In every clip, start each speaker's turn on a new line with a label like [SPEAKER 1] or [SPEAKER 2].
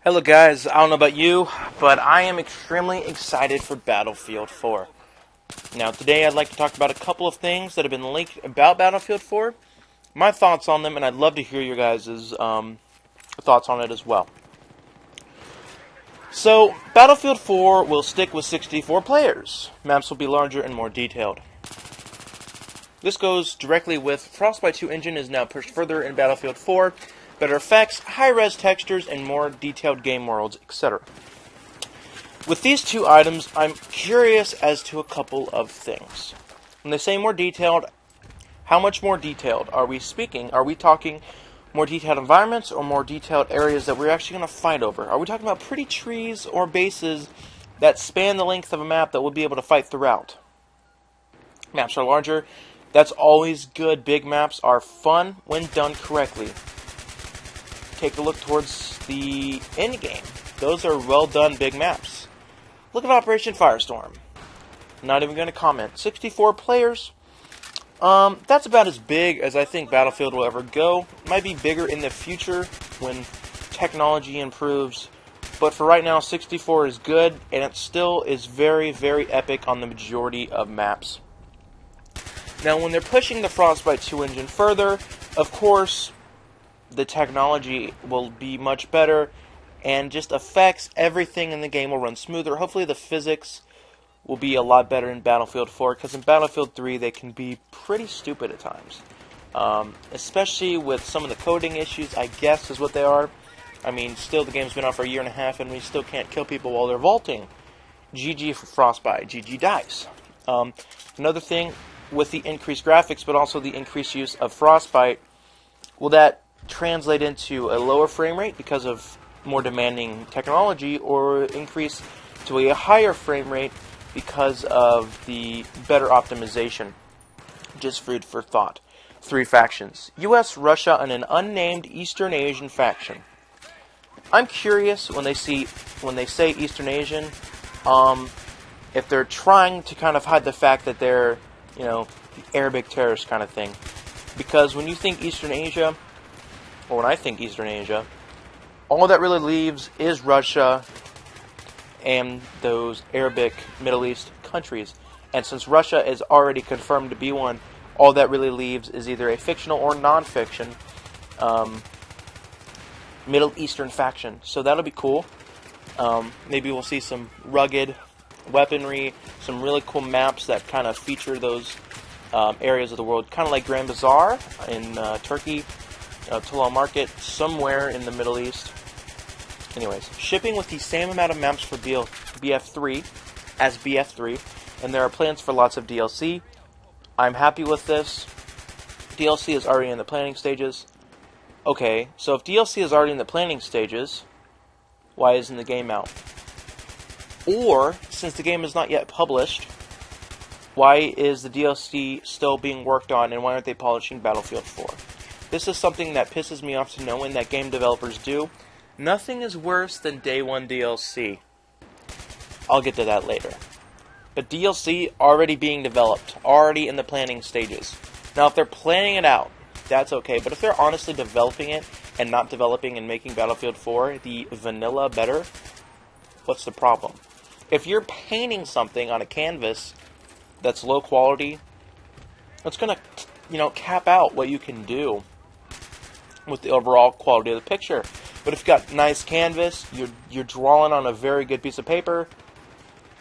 [SPEAKER 1] Hello guys, I don't know about you, but I am extremely excited for Battlefield 4. Now today I'd like to talk about a couple of things that have been leaked about Battlefield 4, my thoughts on them, and I'd love to hear your guys' thoughts on it as well. So, Battlefield 4 will stick with 64 players. Maps will be larger and more detailed. This goes directly with Frostbite 2 engine is now pushed further in Battlefield 4, better effects, high-res textures, and more detailed game worlds, etc. With these two items, I'm curious as to a couple of things. When they say more detailed, how much more detailed are we speaking? Are we talking more detailed environments or more detailed areas that we're actually going to fight over? Are we talking about pretty trees or bases that span the length of a map that we'll be able to fight throughout? Maps are larger. That's always good. Big maps are fun when done correctly. Take a look towards the end game. Those are well done big maps. Look at Operation Firestorm. Not even going to comment. 64 players. That's about as big as I think Battlefield will ever go. Might be bigger in the future when technology improves. But for right now, 64 is good, and it still is very, very epic on the majority of maps. Now, when they're pushing the Frostbite 2 engine further, of course, the technology will be much better, and just effects, everything in the game will run smoother. Hopefully the physics will be a lot better in Battlefield 4, because in Battlefield 3 they can be pretty stupid at times. Especially with some of the coding issues, I guess is what they are. I mean, still the game's been out for a year and a half, and we still can't kill people while they're vaulting. GG for Frostbite, GG dies. Another thing, with the increased graphics, but also the increased use of Frostbite, will that translate into a lower frame rate because of more demanding technology, or increase to a higher frame rate because of the better optimization? Just food for thought. 3 factions: US, Russia, and an unnamed Eastern Asian faction. I'm curious when they say Eastern Asian, if they're trying to kind of hide the fact that they're, the Arabic terrorist kind of thing. Because when you think Eastern Asia, or when I think Eastern Asia, all that really leaves is Russia and those Arabic Middle East countries. And since Russia is already confirmed to be one, all that really leaves is either a fictional or non-fiction Middle Eastern faction. So that'll be cool. Maybe we'll see some rugged weaponry, some really cool maps that kind of feature those areas of the world, kind of like Grand Bazaar in Turkey, Tulal Market, somewhere in the Middle East. Anyways, shipping with the same amount of maps for BF4 as BF3, and there are plans for lots of DLC. I'm happy with this. DLC is already in the planning stages. Okay, so if DLC is already in the planning stages, why isn't the game out? Or, since the game is not yet published, why is the DLC still being worked on, and why aren't they polishing Battlefield 4? This is something that pisses me off to no end that game developers do. Nothing is worse than Day 1 DLC. I'll get to that later. But DLC already being developed, already in the planning stages. Now, if they're planning it out, that's okay. But if they're honestly developing it and not developing and making Battlefield 4 the vanilla better, what's the problem? If you're painting something on a canvas that's low quality, it's going to, cap out what you can do with the overall quality of the picture. But if you've got nice canvas, you're drawing on a very good piece of paper,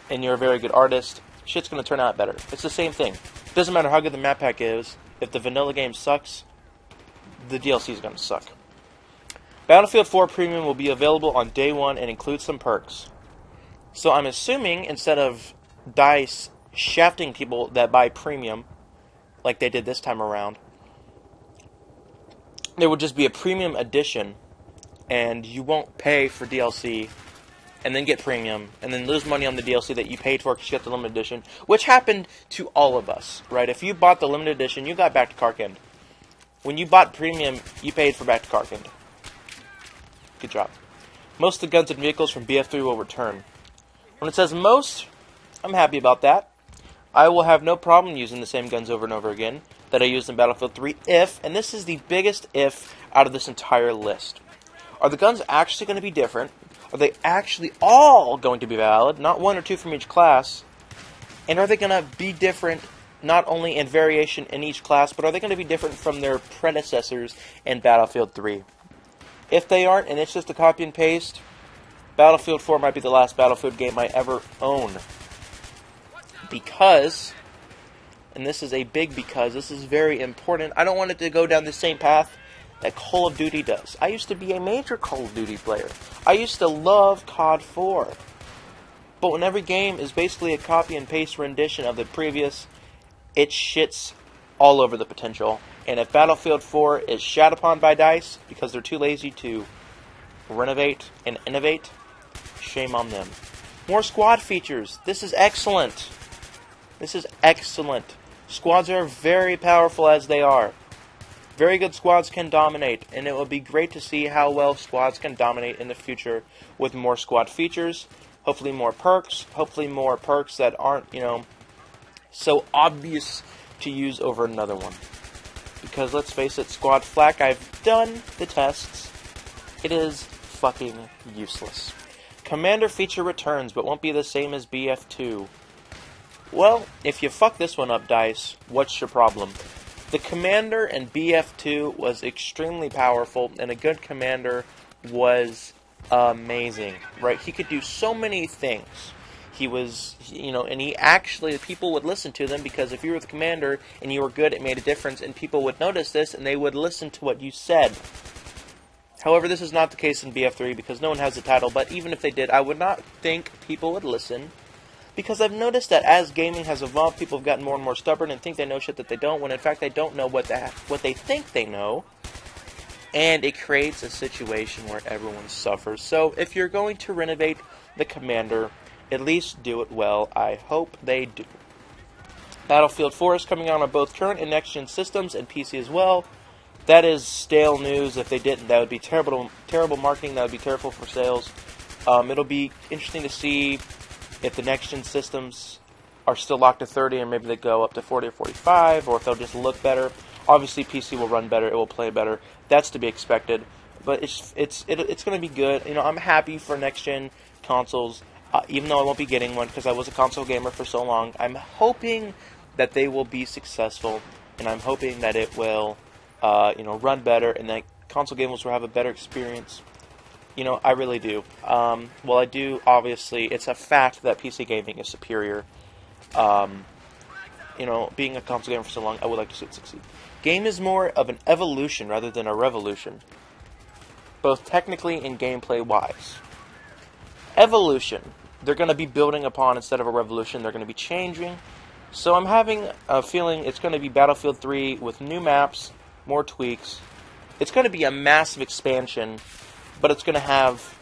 [SPEAKER 1] and you're a very good artist, shit's going to turn out better. It's the same thing. It doesn't matter how good the map pack is. If the vanilla game sucks, the DLC is going to suck. Battlefield 4 Premium will be available on Day 1 and includes some perks. So I'm assuming instead of DICE shafting people that buy Premium, like they did this time around, there would just be a Premium edition, and you won't pay for DLC and then get Premium, and then lose money on the DLC that you paid for because you got the limited edition, which happened to all of us, right? If you bought the limited edition, you got Back to Karkand. When you bought Premium, you paid for Back to Karkand. Good job. Most of the guns and vehicles from BF3 will return. When it says most, I'm happy about that. I will have no problem using the same guns over and over again that I used in Battlefield 3 if, and this is the biggest if out of this entire list, are the guns actually going to be different, Are they actually all going to be valid? Not one or two from each class? And are they going to be different, not only in variation in each class, but are they going to be different from their predecessors in Battlefield 3? If they aren't, and it's just a copy and paste, Battlefield 4 might be the last Battlefield game I ever own. Because, and this is a big because, this is very important, I don't want it to go down the same path that Call of Duty does. I used to be a major Call of Duty player. I used to love COD 4. But when every game is basically a copy and paste rendition of the previous, it shits all over the potential. And if Battlefield 4 is shat upon by DICE because they're too lazy to renovate and innovate, shame on them. More squad features. This is excellent. This is excellent. Squads are very powerful as they are. Very good squads can dominate, and it will be great to see how well squads can dominate in the future with more squad features. Hopefully more perks. Hopefully more perks that aren't, so obvious to use over another one. Because let's face it, Squad Flak, I've done the tests. It is fucking useless. Commander feature returns, but won't be the same as BF2. Well, if you fuck this one up, DICE, what's your problem? The Commander in BF2 was extremely powerful, and a good Commander was amazing, right? He could do so many things. He was, and he actually, people would listen to them because if you were the commander and you were good, it made a difference, and people would notice this and they would listen to what you said. However, this is not the case in BF3 because no one has the title, but even if they did, I would not think people would listen because I've noticed that as gaming has evolved, people have gotten more and more stubborn and think they know shit that they don't, when in fact they don't know what they think they know. And it creates a situation where everyone suffers. So if you're going to renovate the commander, at least do it well. I hope they do. Battlefield 4 is coming out on both current and next-gen systems and PC as well. That is stale news. If they didn't, that would be terrible marketing. That would be terrible for sales. It'll be interesting to see if the next-gen systems are still locked to 30 and maybe they go up to 40 or 45, or if they'll just look better. Obviously, PC will run better. It will play better. That's to be expected. But it's going to be good. I'm happy for next-gen consoles. Even though I won't be getting one because I was a console gamer for so long, I'm hoping that they will be successful, and I'm hoping that it will, run better, and that console gamers will have a better experience. I really do. Well, I do. Obviously, it's a fact that PC gaming is superior. Being a console gamer for so long, I would like to see it succeed. Game is more of an evolution rather than a revolution, both technically and gameplay-wise. Evolution. They're going to be building upon instead of a revolution. They're going to be changing. So I'm having a feeling it's going to be Battlefield 3 with new maps, more tweaks. It's going to be a massive expansion, but it's going to have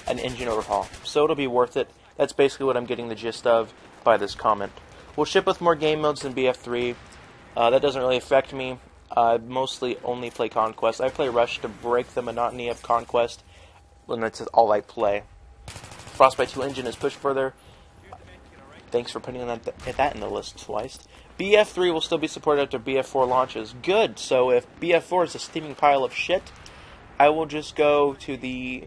[SPEAKER 1] an engine overhaul. So it'll be worth it. That's basically what I'm getting the gist of by this comment. We'll ship with more game modes than BF3. That doesn't really affect me. I mostly only play Conquest. I play Rush to break the monotony of Conquest, and that's all I play. Frostbite 2 engine is pushed further. Thanks for putting that in the list twice. BF3 will still be supported after BF4 launches. Good. So if BF4 is a steaming pile of shit, I will just go to the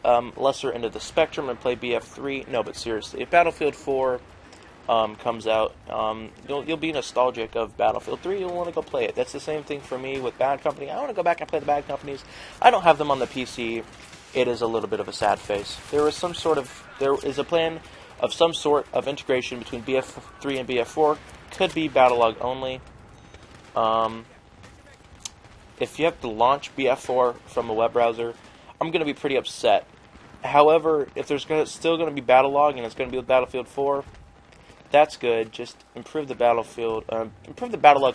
[SPEAKER 1] lesser end of the spectrum and play BF3. No, but seriously, if Battlefield 4 comes out, you'll be nostalgic of Battlefield 3. You'll want to go play it. That's the same thing for me with Bad Company. I want to go back and play the Bad Companies. I don't have them on the PC. It is a little bit of a sad face. There is a plan of some sort of integration between BF3 and BF4. Could be Battlelog only. If you have to launch BF4 from a web browser, I'm going to be pretty upset. However, if there's still going to be Battlelog and it's going to be with Battlefield 4, that's good. Just improve the Battlelog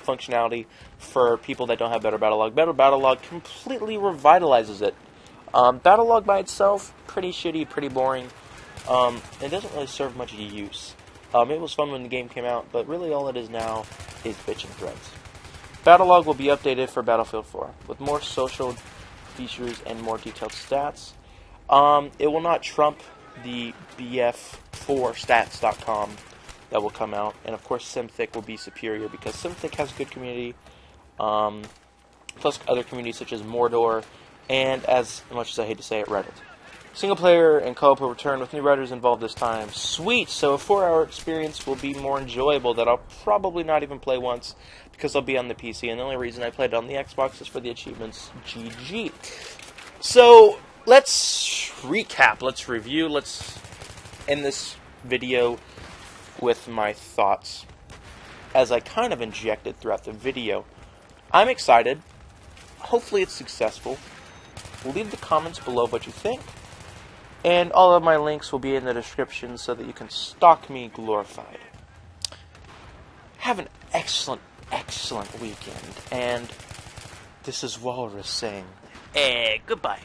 [SPEAKER 1] functionality for people that don't have Better Battlelog. Better Battlelog completely revitalizes it. Battlelog by itself, pretty shitty, pretty boring. It doesn't really serve much use. It was fun when the game came out, but really all it is now is bitching threads. Battlelog will be updated for Battlefield 4, with more social features and more detailed stats. It will not trump the BF4stats.com that will come out, and of course Symthic will be superior, because Symthic has good community, plus other communities such as Mordor, and as much as I hate to say it, Reddit. Single player and co-op will return with new writers involved this time. Sweet! So a 4-hour experience will be more enjoyable that I'll probably not even play once because I'll be on the PC, and the only reason I played it on the Xbox is for the achievements. GG. So, let's recap, let's review, let's end this video with my thoughts as I kind of injected throughout the video. I'm excited. Hopefully it's successful. Leave the comments below what you think. And all of my links will be in the description so that you can stalk me glorified. Have an excellent, excellent weekend. And this is Walrus saying, goodbye.